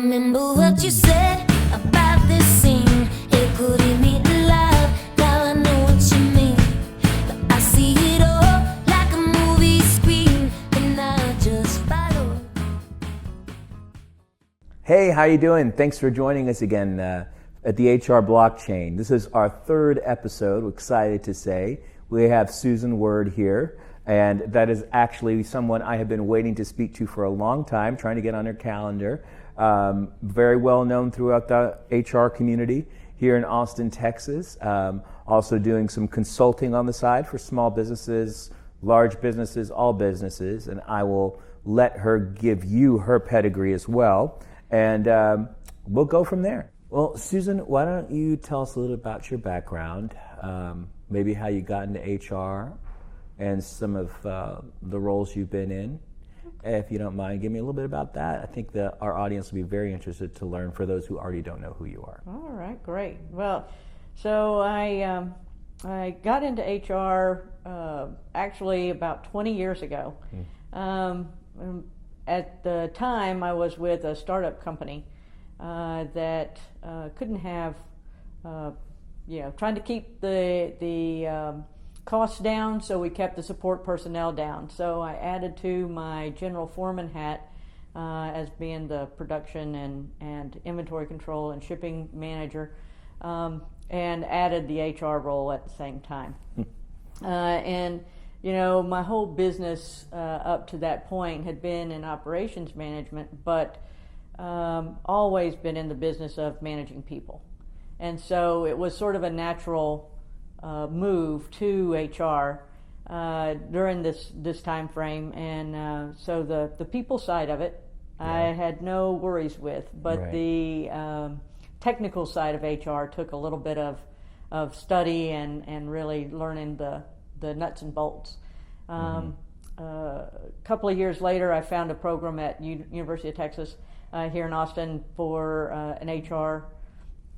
remember what you said about this scene. It couldn't be alive. Now I know what you mean. But I see it all like a movie screen, and I just follow. Hey, how you doing? Thanks for joining us again at the HR Blockchain. This is our third episode. We're excited to say we have Susan Word here, and that is actually someone I have been waiting to speak to for a long time, trying to get on her calendar. Very well known throughout the HR community here in Austin, Texas. Also doing some consulting on the side for small businesses, large businesses, all businesses, and I will let her give you her pedigree as well, and we'll go from there. Well, Susan, why don't you tell us a little about your background, maybe how you got into HR, and some of the roles you've been in. If you don't mind, give me a little bit about that. I think that our audience will be very interested to learn for those who already don't know who you are. All right, great. Well, so I got into HR actually about 20 years ago. At the time, I was with a startup company that couldn't have, trying to keep the costs down, so we kept the support personnel down. So I added to my general foreman hat as being the production and inventory control and shipping manager, and added the HR role at the same time. And my whole business up to that point had been in operations management, but always been in the business of managing people. And so it was sort of a natural move to HR during this time frame, and so the people side of it, I had no worries with, but Right. the technical side of HR took a little bit of study and really learning the nuts and bolts. A couple of years later, I found a program at University of Texas here in Austin for an HR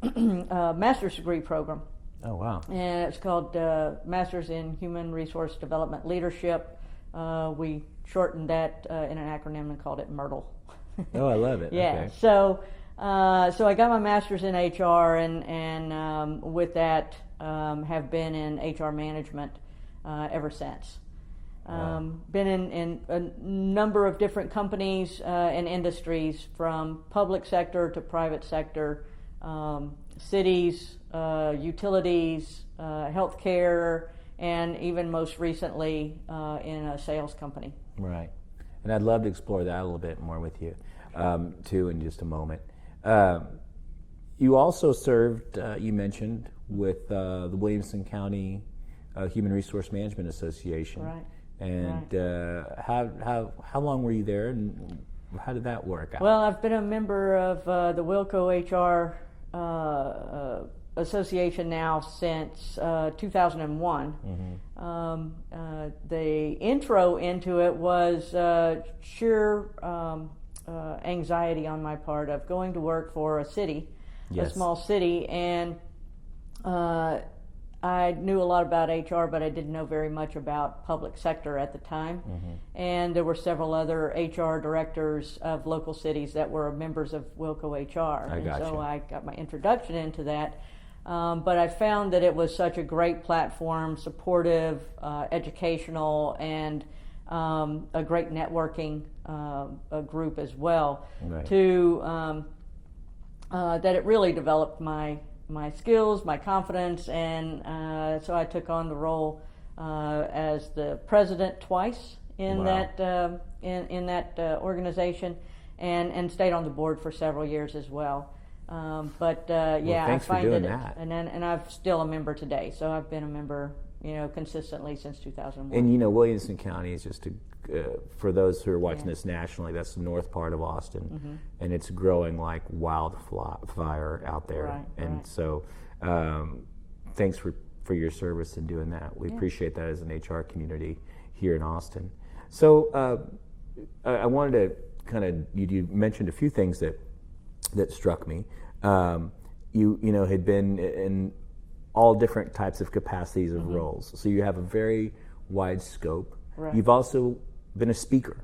master's degree program. Oh, wow. And it's called Masters in Human Resource Development Leadership. We shortened that in an acronym and called it MYRTLE. Oh, I love it. Yeah. Okay. So I got my master's in HR, and with that, have been in HR management ever since. Wow. Been in a number of different companies and industries, from public sector to private sector, cities, utilities, healthcare, and even most recently in a sales company. Right. And I'd love to explore that a little bit more with you, too, in just a moment. You also served, you mentioned, with the Williamson County Human Resource Management Association. Right. And how long were you there, and how did that work out? Well, I've been a member of the Wilco HR Association now since 2001. The intro into it was sheer anxiety on my part of going to work for a city, Yes. a small city, and I knew a lot about HR, but I didn't know very much about public sector at the time. And there were several other HR directors of local cities that were members of Wilco HR. I got so you. I got my introduction into that. But I found that it was such a great platform, supportive, educational, and a great networking a group as well. Right. That it really developed my skills, my confidence, and so I took on the role as the president twice in Wow. that in that organization, and stayed on the board for several years as well. But I thanks for find doing that, that. and I'm still a member today. So I've been a member, consistently since 2001. And Williamson County is just for those who are watching this nationally, that's the north part of Austin, and it's growing like wildfire out there. Right, and right. so, thanks for your service in doing that. We appreciate that as an HR community here in Austin. So, I wanted to kind of you mentioned a few things that struck me. You had been in all different types of capacities of roles, so you have a very wide scope. Right. You've also been a speaker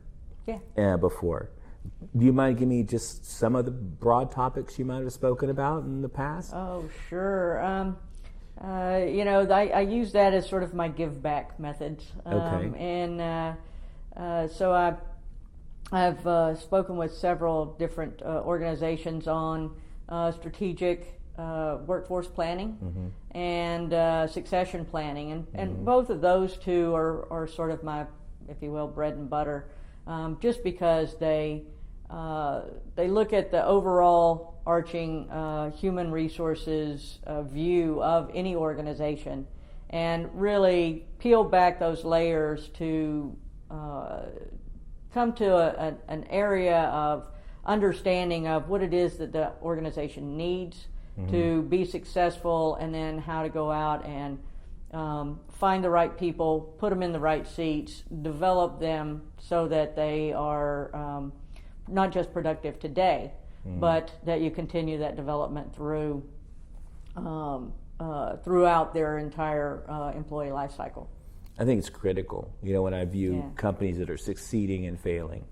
Yeah. Before. Do you mind giving me just some of the broad topics you might have spoken about in the past? Oh, sure. I use that as sort of my give back methods. Okay. So I've spoken with several different organizations on strategic workforce planning and succession planning, and both of those two are sort of my, if you will, bread and butter, just because they look at the overall arching human resources view of any organization and really peel back those layers to come to an area of understanding of what it is that the organization needs to be successful, and then how to go out and find the right people, put them in the right seats, develop them so that they are not just productive today, but that you continue that development through throughout their entire employee life cycle. I think it's critical. When I view companies that are succeeding and failing,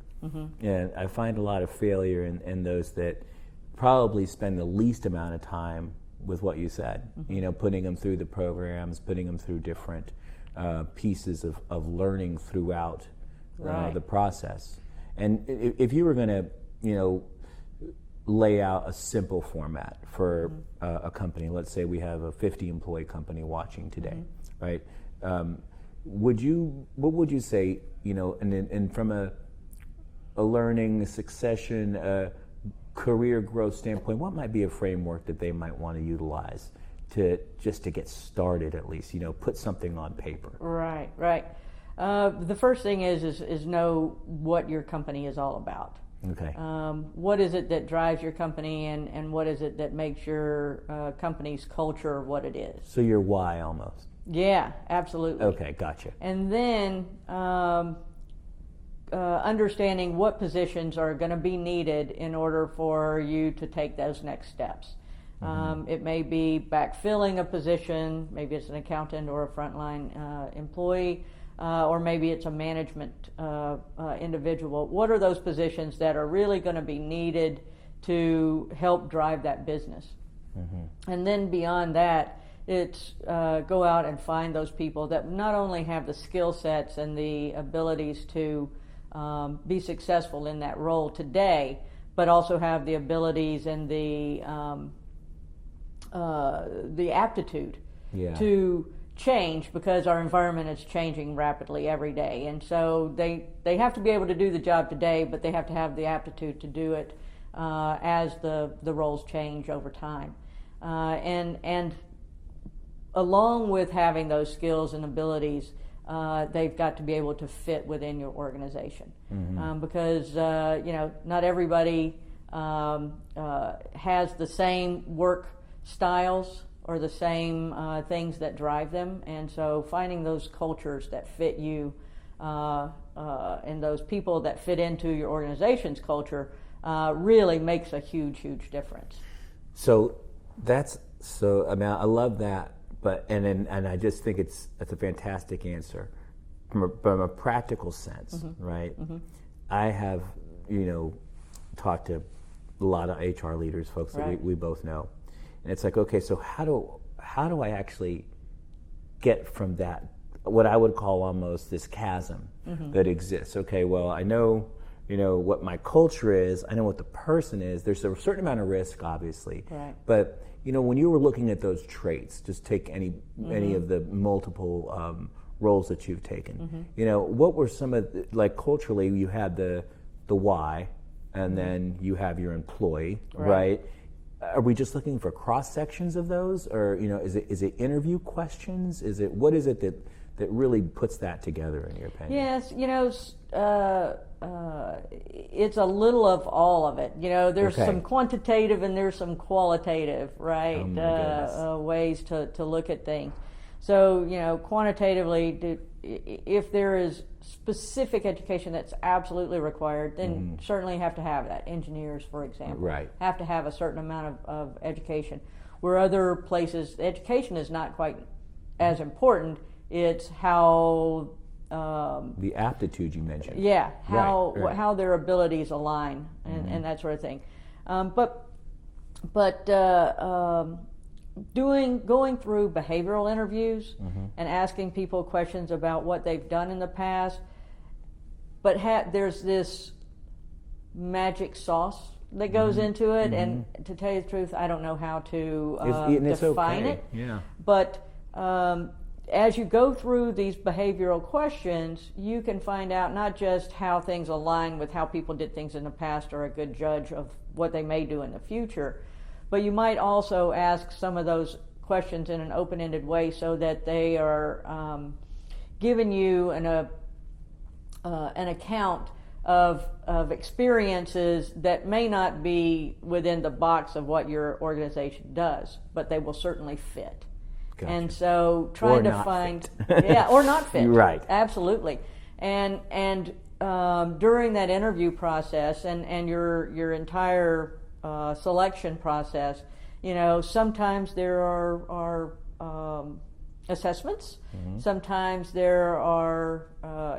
and I find a lot of failure in those that probably spend the least amount of time with what you said. Putting them through the programs, putting them through different pieces of learning throughout the process. And if you were going to, lay out a simple format for a company, let's say we have a 50-employee company watching today, right? What would you say, and from a learning, succession, career growth standpoint, what might be a framework that they might want to utilize to get started, at least, put something on paper? Right. The first thing is know what your company is all about. Okay. What is it that drives your company, and what is it that makes your company's culture what it is? So your why, almost. Yeah, absolutely. Okay, gotcha. And then understanding what positions are going to be needed in order for you to take those next steps. It may be backfilling a position, maybe it's an accountant or a frontline employee, or maybe it's a management individual. What are those positions that are really going to be needed to help drive that business? And then beyond that, it's go out and find those people that not only have the skill sets and the abilities to be successful in that role today, but also have the abilities and the aptitude to change, because our environment is changing rapidly every day. And so they have to be able to do the job today, but they have to have the aptitude to do it as the roles change over time. And along with having those skills and abilities, they've got to be able to fit within your organization, because not everybody has the same work styles or the same things that drive them, and so finding those cultures that fit you and those people that fit into your organization's culture really makes a huge difference. So I love that. But and I just think that's a fantastic answer from a practical sense, right? I have talked to a lot of HR leaders, folks that we both know, and it's like, okay, so how do I actually get from that, what I would call almost this chasm that exists? Okay, well, I know what my culture is, I know what the person is. There's a certain amount of risk, obviously, but when you were looking at those traits, just take any of the multiple roles that you've taken. What were some of culturally? You had the why, and then you have your employee, right? Are we just looking for cross sections of those, or is it interview questions? What is it that really puts that together, in your opinion? Yes, it's a little of all of it. There's some quantitative and there's some qualitative, right? Ways to look at things. So, quantitatively, if there is specific education that's absolutely required, then certainly have to have that. Engineers, for example, have to have a certain amount of education. Where other places, education is not quite as important. It's how the aptitude you mentioned. Yeah, Right. how their abilities align and that sort of thing. Going through behavioral interviews and asking people questions about what they've done in the past, but there's this magic sauce that goes into it, and to tell you the truth, I don't know how to define it. Yeah. But as you go through these behavioral questions, you can find out not just how things align with how people did things in the past or a good judge of what they may do in the future, but you might also ask some of those questions in an open-ended way so that they are giving you an account of experiences that may not be within the box of what your organization does, but they will certainly fit. Gotcha. And so trying to find or not fit. Right. Absolutely. And during that interview process and your entire selection process, sometimes there are assessments. Sometimes there are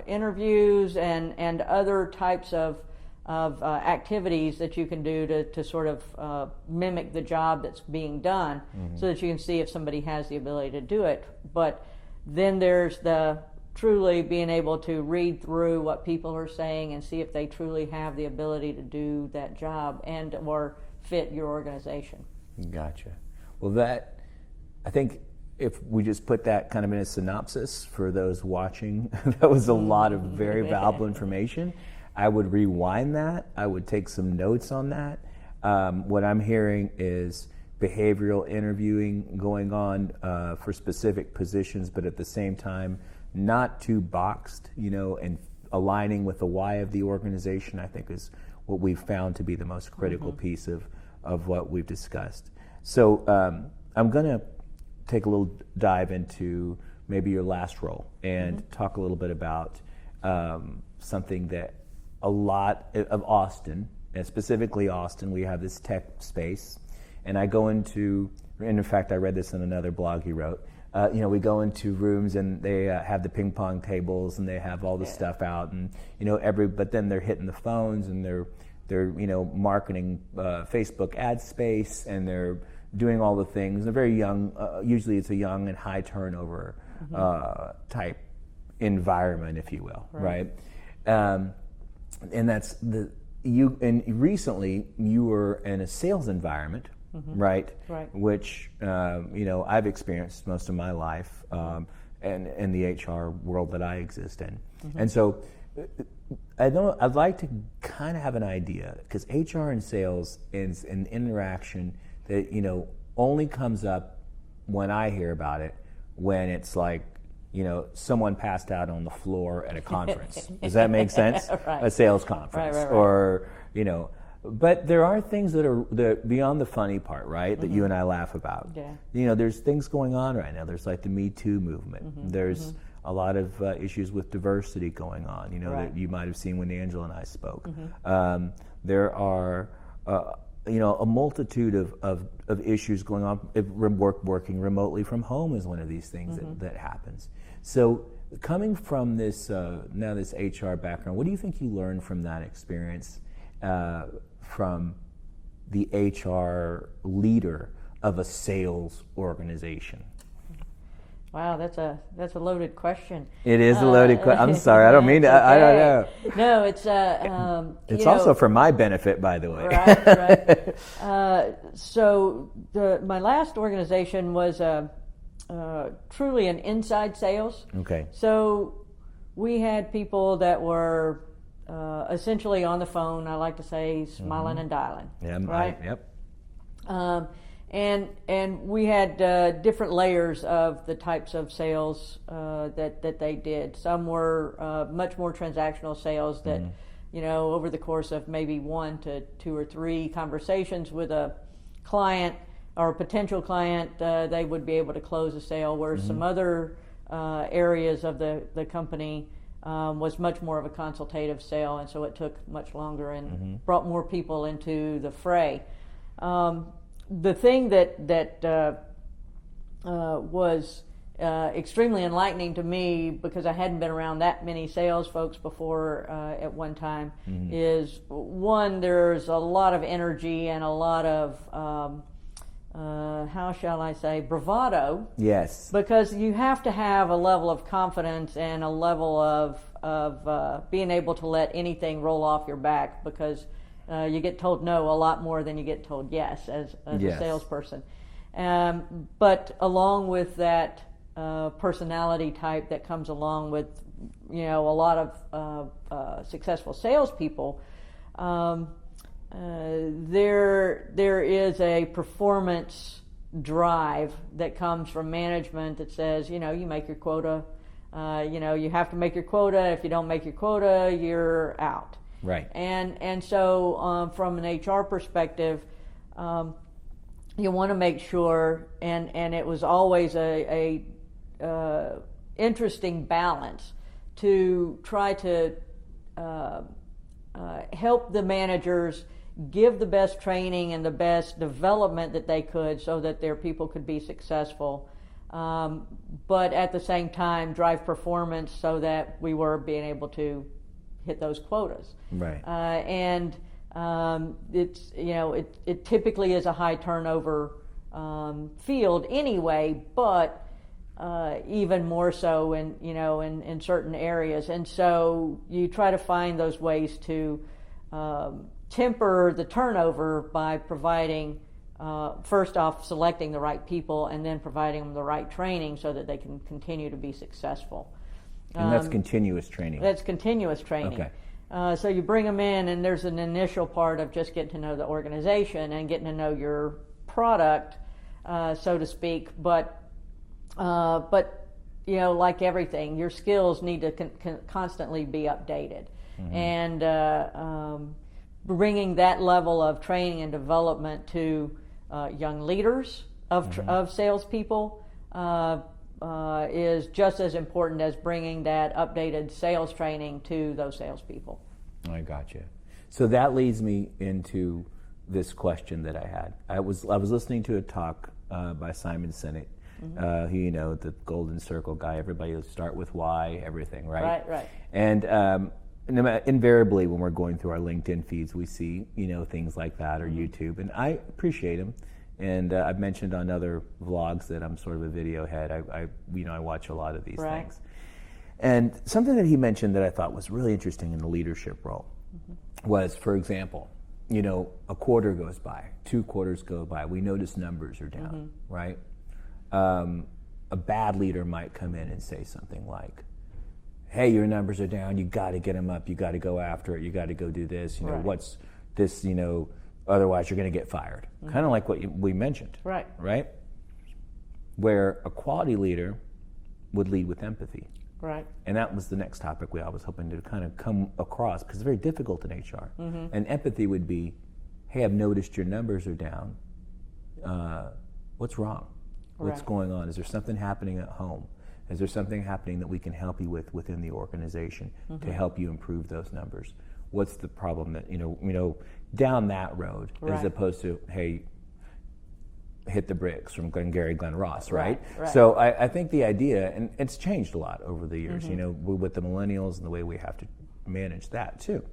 interviews and other types of activities that you can do to sort of mimic the job that's being done, so that you can see if somebody has the ability to do it. But then there's the truly being able to read through what people are saying and see if they truly have the ability to do that job and or fit your organization. Gotcha. Well, I think if we just put that kind of in a synopsis for those watching, that was a lot of very valuable information. I would rewind that. I would take some notes on that. What I'm hearing is behavioral interviewing going on for specific positions, but at the same time, not too boxed, and aligning with the why of the organization, I think is what we've found to be the most critical piece of what we've discussed. So I'm going to take a little dive into maybe your last role and talk a little bit about something that a lot of Austin, and specifically Austin, we have this tech space, and I go into, and in fact I read this in another blog you wrote, we go into rooms and they have the ping pong tables and they have all the stuff out, and but then they're hitting the phones and they're marketing Facebook ad space, and they're doing all the things. They're very young. Usually it's a young and high turnover type environment, if you will, right? And that's and recently you were in a sales environment, right? Right. Which I've experienced most of my life, and in the HR world that I exist in, and so I'd like to kind of have an idea, because HR and sales is an interaction that only comes up when I hear about it, when it's like someone passed out on the floor at a conference. Does that make sense? Right. A sales conference, right. Or but there are things that are beyond the funny part, right? That you and I laugh about. Yeah. There's things going on right now. There's like the Me Too movement. There's a lot of issues with diversity going on. That you might have seen when Angela and I spoke. There are a multitude of issues going on. Working remotely from home is one of these things that happens. So coming from this this HR background, what do you think you learned from that experience, from the HR leader of a sales organization? Wow, that's a loaded question. It is a loaded question. I'm sorry, I don't mean to. Okay. I don't know. No, it's it's also for my benefit, by the way. Right. So my last organization was truly an inside sales. Okay. So we had people that were essentially on the phone. I like to say smiling and dialing. Yeah. Right. Yep. And we had different layers of the types of sales that they did. Some were much more transactional sales that, over the course of maybe 1 to 2 or 3 conversations with a client or a potential client, they would be able to close a sale, whereas some other areas of the company was much more of a consultative sale, and so it took much longer and brought more people into the fray. The thing that was extremely enlightening to me, because I hadn't been around that many sales folks before at one time, is one, there's a lot of energy and a lot of, how shall I say, bravado. Yes. Because you have to have a level of confidence and a level of being able to let anything roll off your back, because you get told no a lot more than you get told yes as Yes. a salesperson. But along with that personality type that comes along with, a lot of successful salespeople, there is a performance drive that comes from management that says, you make your quota. You have to make your quota. If you don't make your quota, you're out. Right. And so from an HR perspective, you want to make sure, and it was always a interesting balance to try to help the managers give the best training and the best development that they could so that their people could be successful, but at the same time drive performance so that we were being able to hit those quotas. Right. And it's it typically is a high turnover field anyway, but even more so in certain areas. And so you try to find those ways to temper the turnover by providing, first off, selecting the right people, and then providing them the right training so that they can continue to be successful. And that's continuous training. That's continuous training. Okay. So you bring them in, and there's an initial part of just getting to know the organization and getting to know your product, so to speak. But like everything, your skills need to constantly be updated, and bringing that level of training and development to young leaders of salespeople is just as important as bringing that updated sales training to those salespeople. I got you. So that leads me into this question that I had. I was listening to a talk by Simon Sinek. The Golden Circle guy. Everybody will start with why, everything, right? Right. And invariably, when we're going through our LinkedIn feeds, we see things like that, or YouTube, and I appreciate them. And I've mentioned on other vlogs that I'm sort of a video head. I watch a lot of these things. And something that he mentioned that I thought was really interesting in the leadership role was, for example, a quarter goes by, 2 quarters go by, we notice numbers are down, right? A bad leader might come in and say something like, hey, your numbers are down, you got to get them up, you got to go after it, you got to go do this, what's this, otherwise you're going to get fired. Kind of like what we mentioned. Right? Where a quality leader would lead with empathy. Right. And that was the next topic I was hoping to kind of come across, because it's very difficult in HR. And empathy would be, hey, I've noticed your numbers are down. What's wrong? What's going on? Is there something happening at home? Is there something happening that we can help you with within the organization to help you improve those numbers? What's the problem that, down that road, as opposed to, hey, hit the bricks from Glengarry Glen Ross, right? So I think the idea, and it's changed a lot over the years, with the millennials and the way we have to manage that too.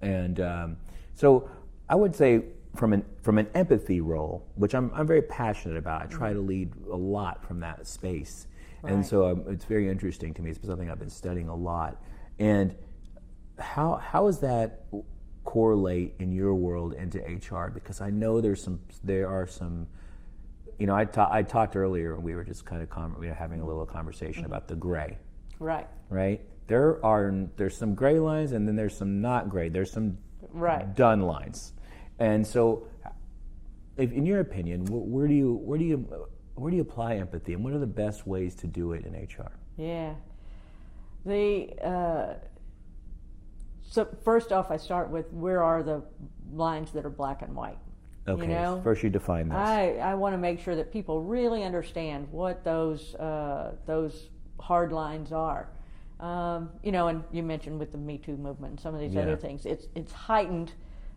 And so I would say from an empathy role, which I'm very passionate about, I try to lead a lot from that space. And so it's very interesting to me. It's something I've been studying a lot. And how does that correlate in your world into HR? Because I know there are some. I talked earlier, and we were just kind of having a little conversation about the gray. Right. There's some gray lines, and then there's some not gray. There's some done lines. And so, in your opinion, where do you apply empathy, and what are the best ways to do it in HR? Yeah. So first off, I start with, where are the lines that are black and white? Okay, first you define this. I want to make sure that people really understand what those hard lines are. And you mentioned with the Me Too movement and some of these other things, it's heightened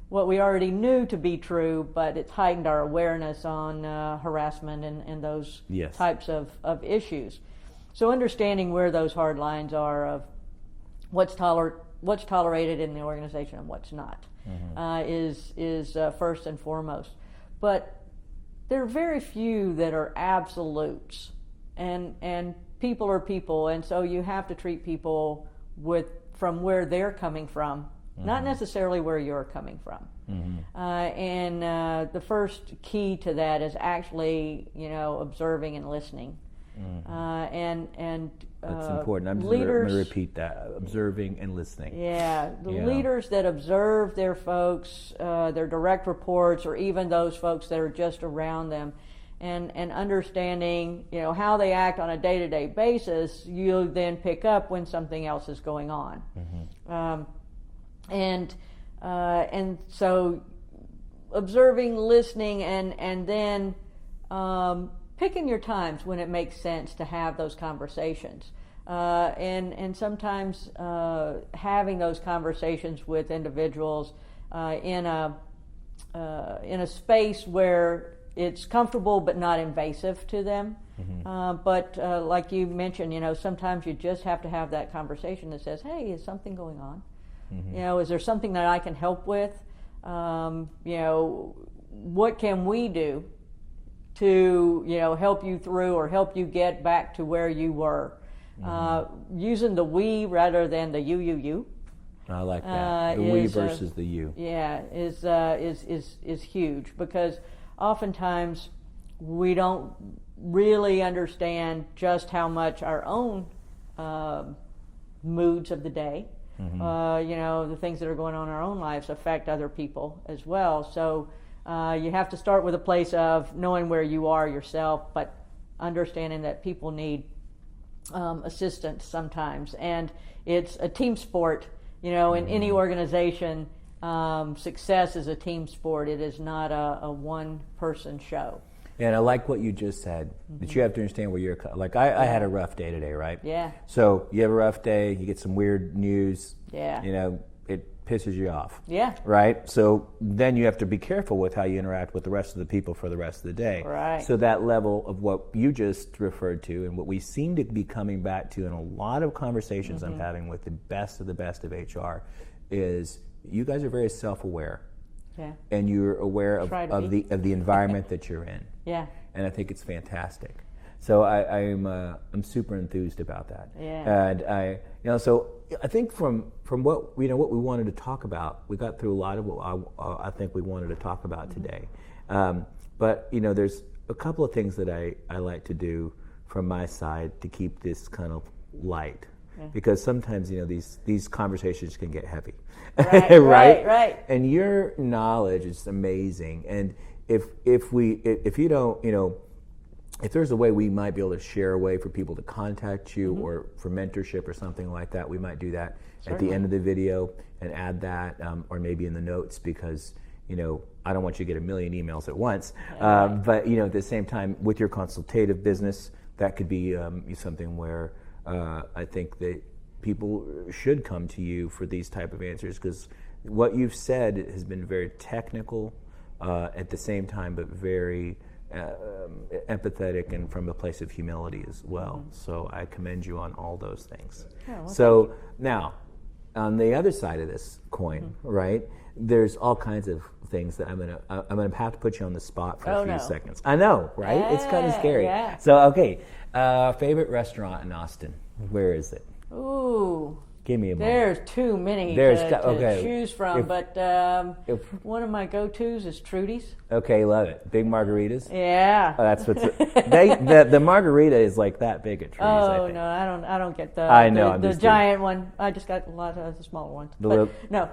what we already knew to be true, but it's heightened our awareness on harassment and those Yes. types of issues. So understanding where those hard lines are of what's tolerated in the organization and what's not is first and foremost. But there are very few that are absolutes, and people are people, and so you have to treat people from where they're coming from, not necessarily where you're coming from. And the first key to that is actually, observing and listening. And That's important. I'm leaders, going to repeat that: observing and listening. Yeah, the leaders that observe their folks, their direct reports, or even those folks that are just around them, and understanding, how they act on a day-to-day basis, you then pick up when something else is going on. And so observing, listening, and then picking your times when it makes sense to have those conversations, and sometimes having those conversations with individuals in a space where it's comfortable but not invasive to them. But like you mentioned, sometimes you just have to have that conversation that says, "Hey, is something going on? Is there something that I can help with? What can we do to help you through or help you get back to where you were?" Using the we rather than the you. I like that. The we versus the you. Yeah, is huge, because oftentimes we don't really understand just how much our own moods of the day, the things that are going on in our own lives affect other people as well. So you have to start with a place of knowing where you are yourself, but understanding that people need assistance sometimes. And it's a team sport, in any organization. Success is a team sport. It is not a one-person show. And I like what you just said, that you have to understand where you're, like I had a rough day today, right? Yeah. So you have a rough day, you get some weird news, Yeah. it pisses you off. Yeah. Right? So then you have to be careful with how you interact with the rest of the people for the rest of the day. Right. So that level of what you just referred to and what we seem to be coming back to in a lot of conversations I'm having with the best of HR is you guys are very self-aware. Yeah. And you're aware of the environment that you're in. Yeah. And I think it's fantastic. So I'm super enthused about that. Yeah. And so I think from what what we wanted to talk about, we got through a lot of what I think we wanted to talk about today. But there's a couple of things that I like to do from my side to keep this kind of light. Yeah. Because sometimes these conversations can get heavy, right? Right. And your knowledge is amazing. And if you don't, if there's a way we might be able to share a way for people to contact you or for mentorship or something like that, we might do that at the end of the video and add that, or maybe in the notes, because I don't want you to get a million emails at once. But at the same time, with your consultative business, that could be something where I think that people should come to you for these type of answers, because what you've said has been very technical at the same time, but very empathetic and from a place of humility as well. So I commend you on all those things. Yeah, well, so now, on the other side of this coin, right? There's all kinds of things that I'm gonna have to put you on the spot for a few seconds. I know, right? It's kind of scary. Yeah. So okay, favorite restaurant in Austin? Where is it? Ooh. Give me a moment. There's too many to choose from, but if one of my go-tos is Trudy's. Okay, love it. Big margaritas. Yeah. Oh, that's what's the margarita is like that big at Trudy's. I Oh think. no, I don't get the I know, the giant one. I just got a lot of the smaller ones. But no,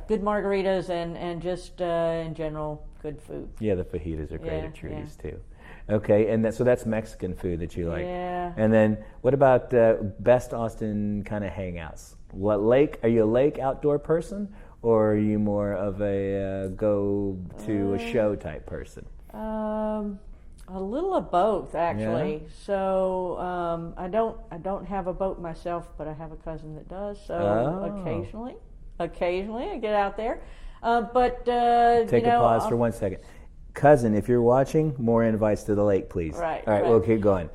good margaritas and just in general good food. Yeah, the fajitas are great at Trudy's too. Okay, and so that's Mexican food that you like. Yeah. And then what about best Austin kind of hangouts? What lake? Are you a lake outdoor person, or are you more of a go to a show type person? A little of both, actually. Yeah? So I don't have a boat myself, but I have a cousin that does. So occasionally. occasionally I get out there. But Take you know, a pause for 1 second. Cousin, if you're watching, more invites to the lake, please. Right. All right, right. we'll keep going.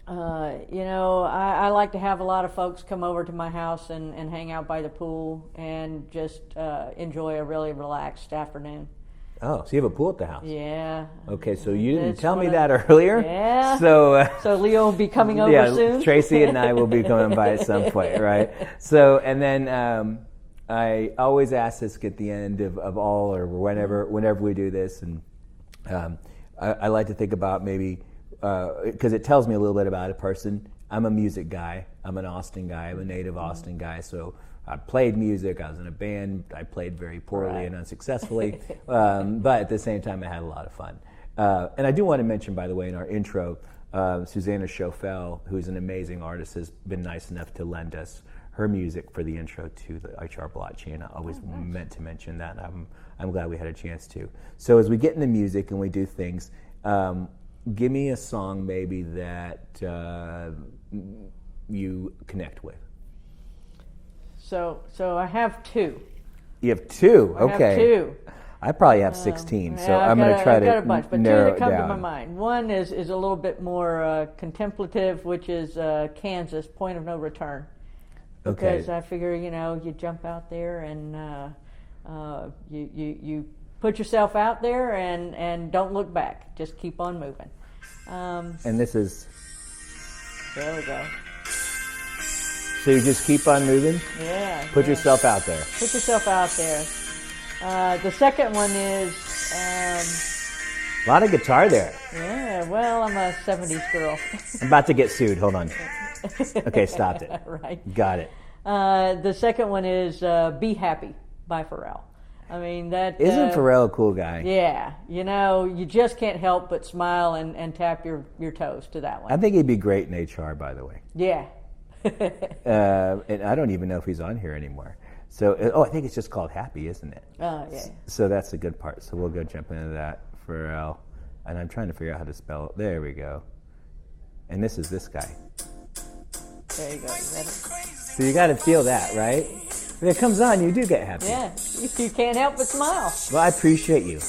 You know, I like to have a lot of folks come over to my house and hang out by the pool and just enjoy a really relaxed afternoon. Oh, so you have a pool at the house? Yeah. Okay, so you didn't It's tell me one that of- earlier. Yeah. So, So Leo will be coming over yeah, soon. Tracy and I will be coming by at some point, right? So, and then I always ask this at the end of all or whenever we do this, and I like to think about maybe because it tells me a little bit about a person. I'm a music guy. I'm an Austin guy. I'm a native Austin guy. So I played music. I was in a band. I played very poorly and unsuccessfully, but at the same time, I had a lot of fun. And I do want to mention, by the way, in our intro, Susanna Schofel, who's an amazing artist, has been nice enough to lend us her music for the intro to the HR blockchain. I always meant to mention that. I'm glad we had a chance to. So as we get into music and we do things, give me a song maybe that you connect with. So I have two. You have two. I Okay. have two. I probably have 16, so Yeah, I'm going to try I've got to a bunch, but narrow two it that come down. to my mind. One is a little bit more contemplative, which is Kansas, Point of No Return. Okay. Because I figure, you know, you jump out there and you put yourself out there and don't look back. Just keep on moving. And this is, There we go. so you just keep on moving? Yeah. Put yeah. yourself out there. Put yourself out there. The second one is, A lot of guitar there. yeah, well, I'm a 70s girl. I'm about to get sued. Hold on. Okay, stopped it. Right. Got it. The second one is Be Happy by Pharrell. I mean, that... Isn't Pharrell a cool guy? Yeah. You know, you just can't help but smile and tap your toes to that I one. think he'd be great in HR, by the way. Yeah. And I don't even know if he's on here anymore. So, I think it's just called Happy, isn't it? Oh, yeah. So that's the good part. So we'll go jump into that. Pharrell. And I'm trying to figure out how to spell it. There we go. And this is this guy. There you go. So you got to feel that, right? When it comes on, you do get happy. Yeah. You can't help but smile. Well, I appreciate you.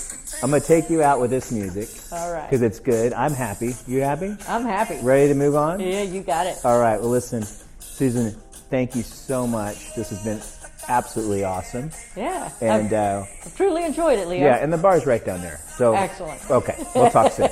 I'm going to take you out with this music. All right. Because it's good. I'm happy. You happy? I'm happy. Ready to move on? Yeah, you got it. All right. Well, listen, Susan, thank you so much. This has been absolutely awesome. Yeah. And I've truly enjoyed it, Leo. yeah, and the bar's right down there. So Excellent. Okay. We'll talk soon.